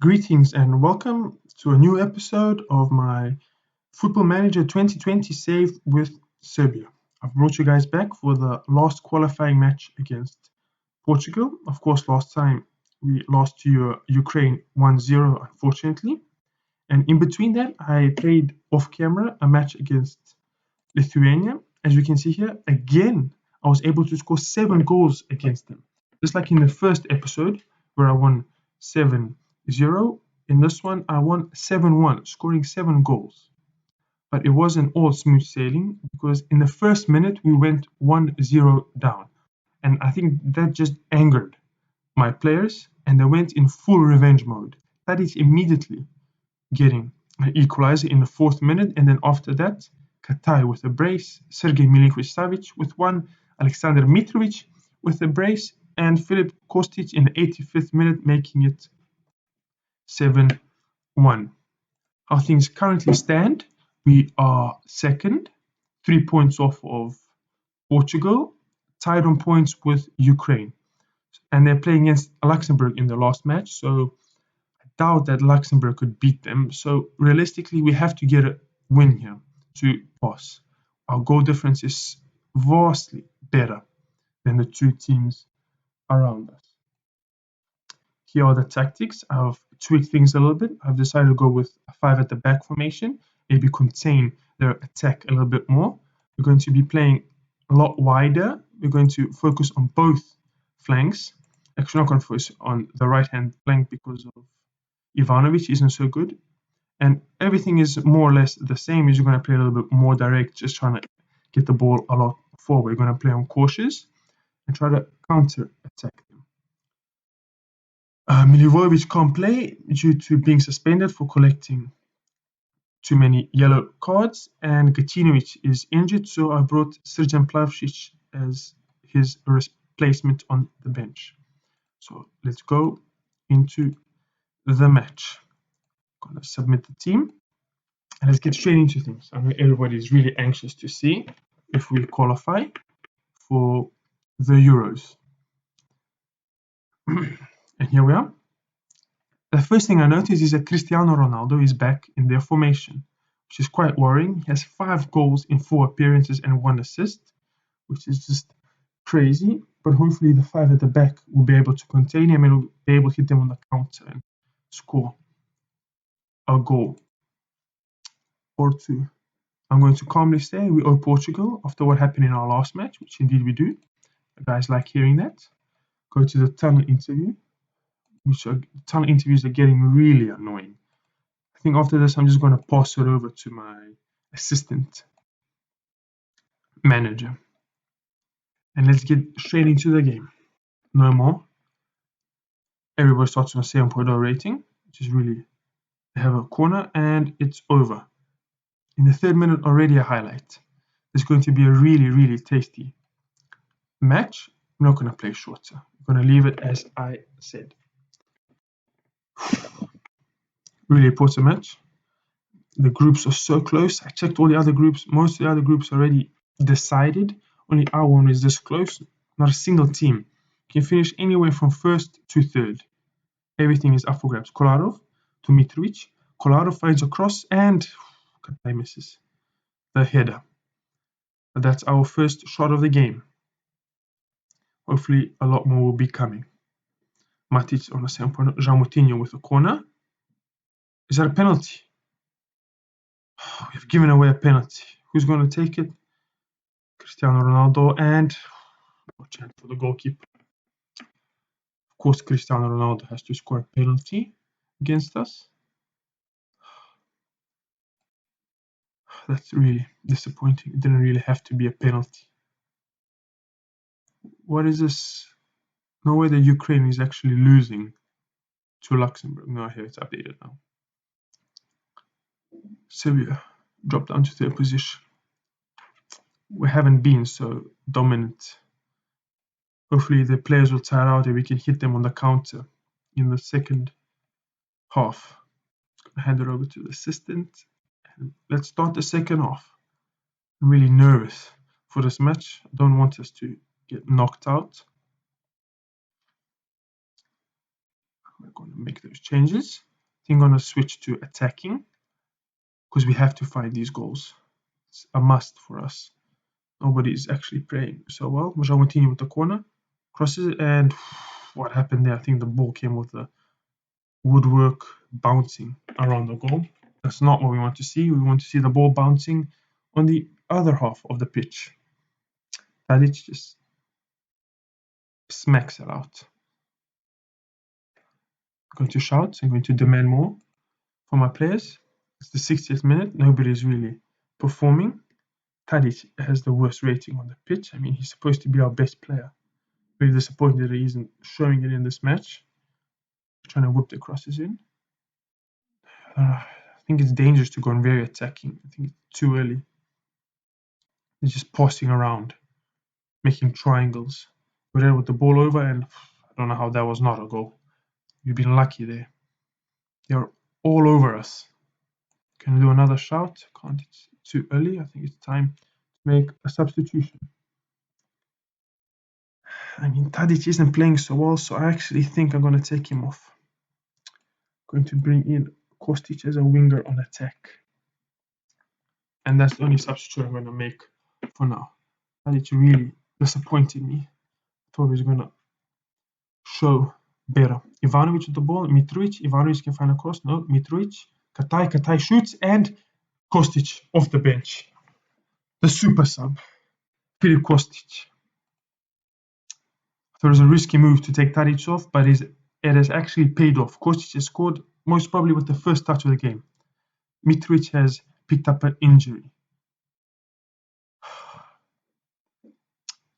Greetings and welcome to a new episode of my Football Manager 2020 save with Serbia. I've brought you guys back for the last qualifying match against Portugal. Of course, last time we lost to Ukraine 1-0, unfortunately. And in between that, I played off camera a match against Lithuania. As you can see here, again, I was able to score 7 goals against them. Just like in the first episode where I won 7-0, in this one I won 7-1, scoring 7 goals. But it wasn't all smooth sailing because in the first minute we went 1-0 down. And I think that just angered my players and they went in full revenge mode. That is immediately getting an equalizer in the 4th minute, and then after that, Katai with a brace, Sergej Milinkovic-Savic with one, Alexander Mitrovic with a brace, and Filip Kostic in the 85th minute, making it 7-1. How things currently stand, we are second, 3 points off of Portugal, tied on points with Ukraine. And they're playing against Luxembourg in the last match, so I doubt that Luxembourg could beat them. So realistically, we have to get a win here to pass. Our goal difference is vastly better than the two teams around us. Here are the tactics. I've tweaked things a little bit. I've decided to go with a 5 at the back formation, maybe contain their attack a little bit more. We're going to be playing a lot wider. We're going to focus on both flanks. Actually, not going to focus on the right-hand flank because of Ivanovic isn't so good. And everything is more or less the same. You're going to play a little bit more direct, just trying to get the ball a lot forward. We're going to play on cautious and try to counter-attack them. Milivojevic can't play due to being suspended for collecting too many yellow cards, and Gacinovic is injured, so I brought Srđan Plavšić as his replacement on the bench. So let's go into the match. I'm going to submit the team, and let's get straight into things. I know everybody is really anxious to see if we qualify for the Euros. And here we are. The first thing I noticed is that Cristiano Ronaldo is back in their formation, which is quite worrying. He has 5 goals in 4 appearances and 1 assist, which is just crazy. But hopefully the 5 at the back will be able to contain him and will be able to hit them on the counter and score a goal or 2. I'm going to calmly say we owe Portugal after what happened in our last match, which indeed we do. The guys like hearing that. Go to the tunnel interview. Tunnel interviews are getting really annoying. I think after this, I'm just going to pass it over to my assistant manager. And let's get straight into the game. No more. Everybody starts on a 7.0 rating, which is really, they have a corner, and it's over. In the 3rd minute, already a highlight. It's going to be a really, really tasty match. I'm not going to play shorter. I'm going to leave it as I said. Really important match. The groups are so close. I checked all the other groups. Most of the other groups already decided. Only our one is this close. Not a single team can finish anywhere from 1st to 3rd. Everything is up for grabs. Kolarov to Mitrovic. Kolarov finds a cross and Katai misses the header. But that's our first shot of the game. Hopefully a lot more will be coming. Matic on a 7.0. Moutinho with a corner. Is that a penalty? We've given away a penalty. Who's going to take it? Cristiano Ronaldo, and no chance for the goalkeeper. Of course, Cristiano Ronaldo has to score a penalty against us. That's really disappointing. It didn't really have to be a penalty. What is this? No way that Ukraine is actually losing to Luxembourg. No, here it's updated now. Serbia dropped down to 3rd position. We haven't been so dominant. Hopefully the players will tire out and we can hit them on the counter in the second half. I'm going to hand it over to the assistant. And let's start the second half. I'm really nervous for this match. I don't want us to get knocked out. We're going to make those changes. think I'm going to switch to attacking because we have to find these goals. It's a must for us. Nobody is actually playing so well. Moutinho with the corner, crosses, and what happened there? I think the ball came with the woodwork bouncing around the goal. That's not what we want to see. We want to see the ball bouncing on the other half of the pitch. Tadic just smacks it out. I'm going to shout. I'm going to demand more for my players. It's the 60th minute. Nobody is really performing. Tadic has the worst rating on the pitch. I mean, he's supposed to be our best player. Really disappointed that he isn't showing it in this match. Trying to whip the crosses in. I think it's dangerous to go on very attacking. I think it's too early. He's just passing around, making triangles. We're there with the ball over, and I don't know how that was not a goal. We've been lucky there. They're all over us. Can we do another shout? Can't. It's too early. I think it's time to make a substitution. I mean, Tadic isn't playing so well, so I actually think I'm going to take him off. Going to bring in Kostic as a winger on attack. And that's the only substitute I'm going to make for now. Tadic really disappointed me. I thought he was going to show better. Ivanovic with the ball, Mitrovic. Ivanovic can find a cross. No, Mitrovic. Katai shoots, and Kostic off the bench. The super sub, Filip Kostic. There was a risky move to take Tadic off, but it has actually paid off. Kostic has scored most probably with the first touch of the game. Mitrovic has picked up an injury.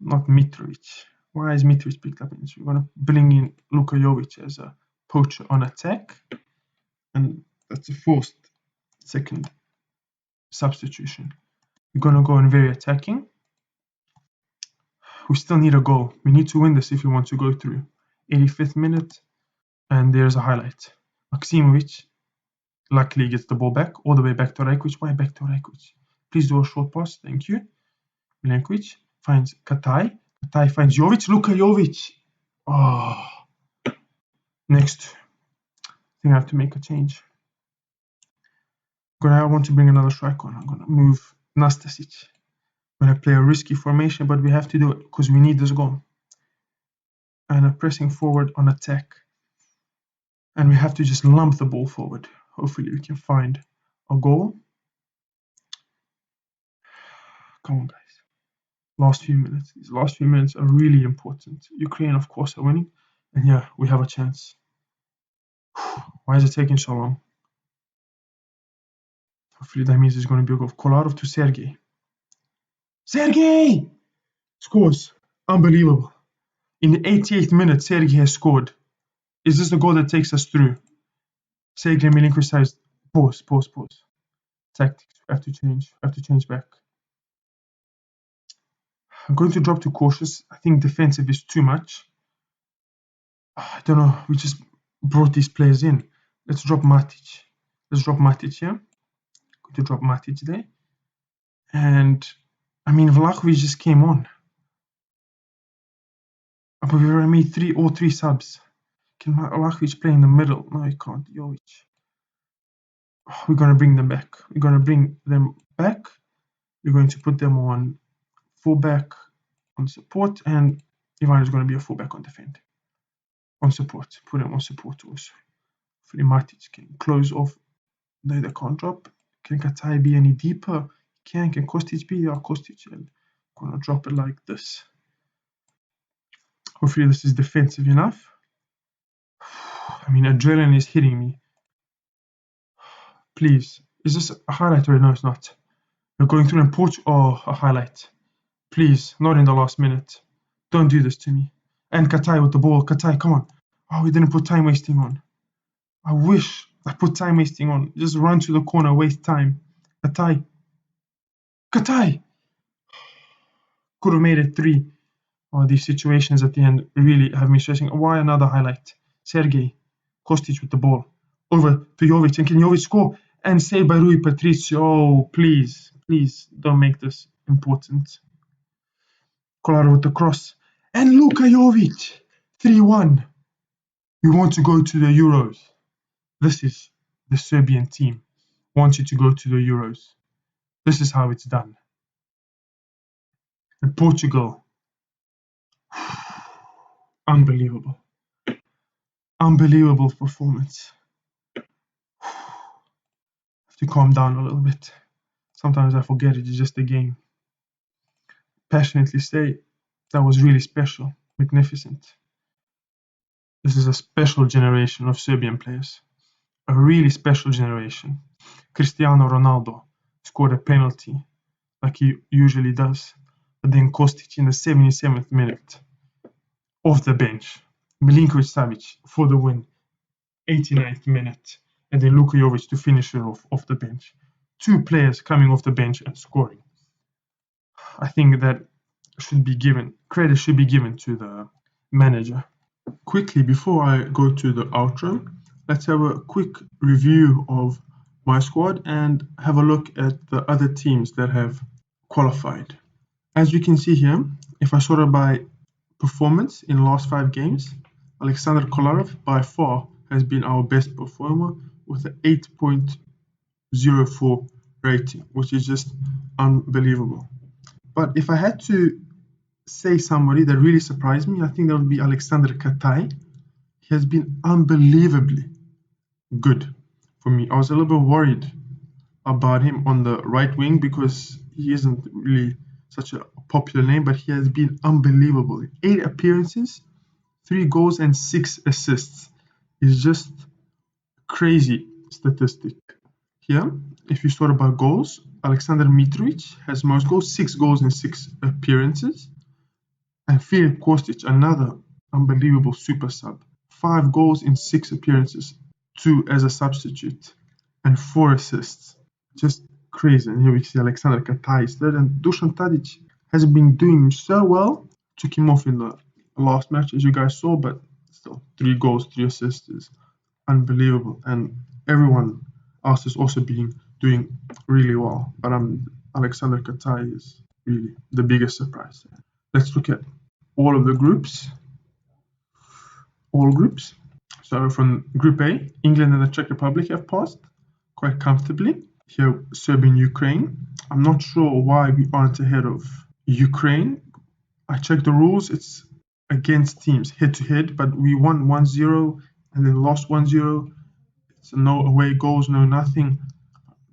Not Mitrovic. Why is Mitrovic picked up an injury? We're going to bring in Luka Jovic as a poacher on attack. And that's a forced second substitution. We're going to go in very attacking. We still need a goal. We need to win this if we want to go through. 85th minute, and there's a highlight. Maksimovic luckily gets the ball back, all the way back to Rajkovic. Why back to Rajkovic? Please do a short pass, thank you. Milenkovic finds Katai. Katai finds Jovic. Luka Jovic. Oh. Next. I think I have to make a change. I want to bring another striker on. I'm going to move Nastasic. I'm going to play a risky formation, but we have to do it because we need this goal. And I'm pressing forward on attack. And we have to just lump the ball forward. Hopefully we can find a goal. Come on, guys. Last few minutes. These last few minutes are really important. Ukraine, of course, are winning. And yeah, we have a chance. Why is it taking so long? Hopefully that means it's going to be a goal. Kolarov to Sergey. Sergey! Scores. Unbelievable. In the 88th minute, Sergey has scored. Is this the goal that takes us through? Sergey Milinkovic says, pause. Tactics. We have to change back. I'm going to drop too cautious. I think defensive is too much. I don't know. We just brought these players in. Let's drop Matic. Here. Going to drop Matic there. And, I mean, Vlahovic just came on. But we already made three subs. Can Vlahovic play in the middle? No, he can't. Jovic. We're going to bring them back. We're going to put them on fullback on support, and Ivan is going to be a fullback on defend. On support. Put him on support also. Hopefully Matic can close off. No, they can't drop. Can Katai be any deeper? Can Kostic be? Yeah, Kostic. And I'm going to drop it like this. Hopefully this is defensive enough. I mean, adrenaline is hitting me. Please. Is this a highlight or no? It's not. We're going through and Portugal. Oh, a highlight. Please, not in the last minute. Don't do this to me. And Katai with the ball. Katai, come on. Oh, we didn't put time wasting on. I wish I put time wasting on. Just run to the corner, waste time. Katai. Could have made it 3. Oh, these situations at the end really have me stressing. Why another highlight? Sergey. Kostic with the ball. Over to Jovic. And can Jovic score? And saved by Rui Patricio. Oh, please don't make this important. Kolarov with the cross. And Luka Jovic. 3-1. We want to go to the Euros. This is the Serbian team wants you to go to the Euros. This is how it's done. And Portugal, unbelievable. Unbelievable performance. Have to calm down a little bit. Sometimes I forget it's just a game. Passionately say that was really special, magnificent. This is a special generation of Serbian players. A really special generation. Cristiano Ronaldo scored a penalty like he usually does, but then Kostic in the 77th minute off the bench. Milinkovic Savic for the win, 89th minute, and then Luka Jovic to finish it off the bench. Two players coming off the bench and scoring. I think that credit should be given to the manager. Quickly, before I go to the outro, let's have a quick review of my squad and have a look at the other teams that have qualified. As you can see here, if I sort of by performance in the last 5 games, Alexander Kolarov by far has been our best performer with an 8.04 rating, which is just unbelievable. But if I had to say somebody that really surprised me, I think that would be Alexander Katai. He has been unbelievably good for me. I was a little bit worried about him on the right wing because he isn't really such a popular name, but he has been unbelievable. 8 appearances, 3 goals and 6 assists. It's just crazy statistic. Here, if you sort about goals, Alexander Mitrovic has most goals, 6 goals and 6 appearances. And Filip Kostic, another unbelievable super sub. 5 goals in 6 appearances, 2 as a substitute, and 4 assists. Just crazy. And here we see Alexander Katai is third, and Dusan Tadic has been doing so well. Took him off in the last match, as you guys saw, but still 3 goals, 3 assists is unbelievable. And everyone else is also doing really well. But Alexander Katai is really the biggest surprise. Let's look at all of the groups. All groups. So from Group A, England and the Czech Republic have passed quite comfortably. Here, Serbia and Ukraine. I'm not sure why we aren't ahead of Ukraine. I checked the rules. It's against teams head-to-head, but we won 1-0 and then lost 1-0. It's no away goals, no nothing.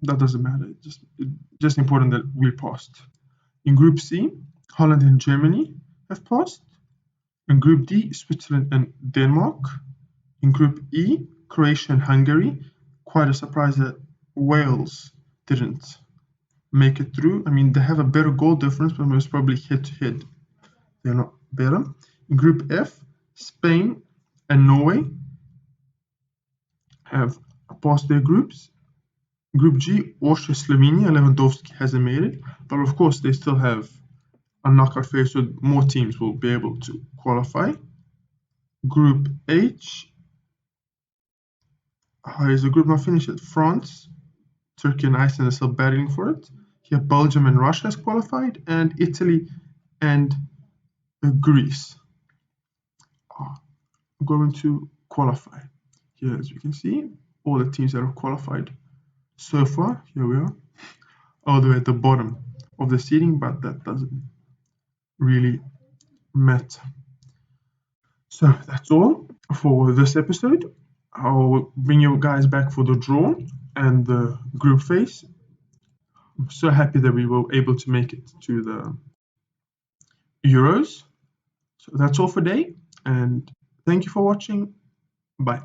That doesn't matter. It's just important that we passed. In Group C, Holland and Germany have passed. In Group D, Switzerland and Denmark. In Group E, Croatia and Hungary. Quite a surprise that Wales didn't make it through. I mean, they have a better goal difference, but most probably head-to-head they're not better. In Group F, Spain and Norway have passed their groups. Group G, Austria, Slovenia, Lewandowski hasn't made it, but of course they still have a knockout phase, so more teams will be able to qualify. Group H, is the group not finished yet? France, Turkey and Iceland are still battling for it. Here Belgium and Russia has qualified, and Italy and Greece are going to qualify. Here, as you can see, all the teams that have qualified so far, here we are, all the way at the bottom of the seeding, but that doesn't really matter. So that's all for this episode. I'll bring you guys back for the draw and the group phase. I'm so happy that we were able to make it to the Euros. So that's all for today, and thank you for watching. Bye.